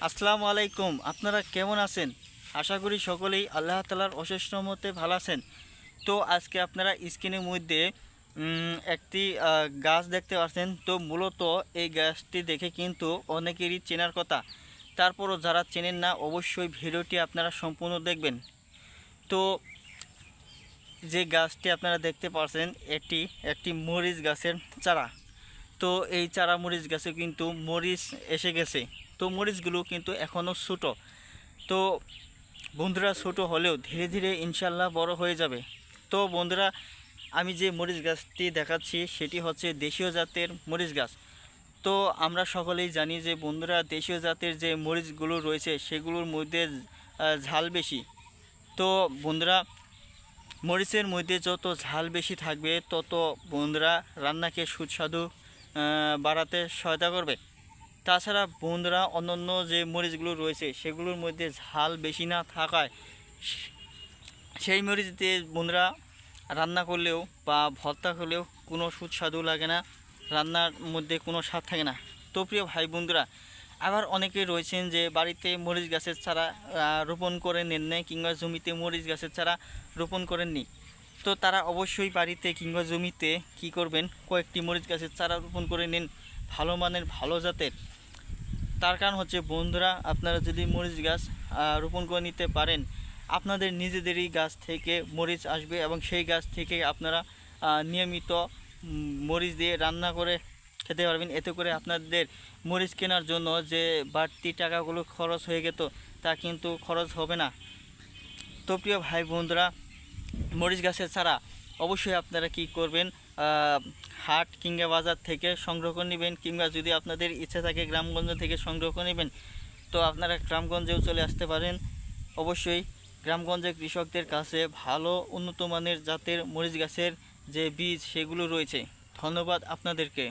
আসসালামু আলাইকুম। আপনারা কেমন আছেন? আশা করি সকলেই আল্লাহ তাআলার অশেষ রহমতে ভালো আছেন। তো আজকে আপনারা স্ক্রিনের মধ্যে একটি গাছ দেখতে পাচ্ছেন। তো মূলত এই গাছটি দেখে কিন্তু অনেকেরই চেনার কথা। তারপরও যারা চেনেন না অবশ্যই ভিডিওটি আপনারা সম্পূর্ণ দেখবেন। তো যে গাছটি আপনারা দেখতে পাচ্ছেন এটি একটি মরিচ গাছের চারা। তো এই চারা মরিচ গাছে কিন্তু মরিচ এসে গেছে। তো মরিচগুলো কিন্তু এখনও ছোটো। তো বন্ধুরা ছোটো হলেও ধীরে ধীরে ইনশাল্লাহ বড় হয়ে যাবে। তো বন্ধুরা, আমি যে মরিচ গাছটি দেখাচ্ছি সেটি হচ্ছে দেশীয় জাতের মরিচ গাছ। তো আমরা সকলেই জানি যে বন্ধুরা, দেশীয় জাতের যে মরিচগুলো রয়েছে সেগুলোর মধ্যে ঝাল বেশি। তো বন্ধুরা, মরিচের মধ্যে যত ঝাল বেশি থাকবে তত বন্ধুরা রান্নাকে সুস্বাদু বাড়াতে সহায়তা করবে। তাছাড়া বন্ধুরা, অন্যান্য যে মরিচগুলো রয়েছে সেগুলোর মধ্যে ঝাল বেশি না থাকায় সেই মরিচ দিয়ে বন্ধুরা রান্না করলেও বা ভর্তা করলেও কোনো সুস্বাদু লাগে না, রান্নার মধ্যে কোনো স্বাদ থাকে না। তো প্রিয় ভাই বন্ধুরা, আবার অনেকে রয়েছেন যে বাড়িতে মরিচ গাছের চারা রোপণ করে নেন নাই, কিংবা জমিতে মরিচ গাছের চারা রোপণ করেননি। তো তারা অবশ্যই বাড়িতে কিংবা জমিতে কি করবেন, কয়েকটি মরিচ গাছের চারা রোপণ করে নিন, ভালো মানের ভালো জাতের। তার কারণ হচ্ছে বন্ধুরা, আপনারা যদি মরিচ গাছ রোপণ করে নিতে পারেন, আপনাদের নিজেদেরই গাছ থেকে মরিচ আসবে এবং সেই গাছ থেকে আপনারা নিয়মিত মরিচ দিয়ে রান্না করে খেতে পারবেন। এতে করে আপনাদের মরিচ কেনার জন্য যে বাড়তি টাকাগুলো খরচ হয়ে যেত তা কিন্তু খরচ হবে না। তো প্রিয় ভাই বন্ধুরা, মরিচ গাছের চারা অবশ্যই আপনারা কি করবেন, হাট কিংবা বাজার থেকে সংগ্রহ করে নেবেন, কিংবা যদি আপনাদের ইচ্ছা থাকে গ্রামগঞ্জ থেকে সংগ্রহ করে নেবেন, তো আপনারা গ্রামগঞ্জেও চলে আসতে পারেন। অবশ্যই গ্রামগঞ্জের কৃষকদের কাছে ভালো উন্নত মানের জাতের মরিচ গাছের যে বীজ সেগুলো রয়েছে। ধন্যবাদ আপনাদেরকে।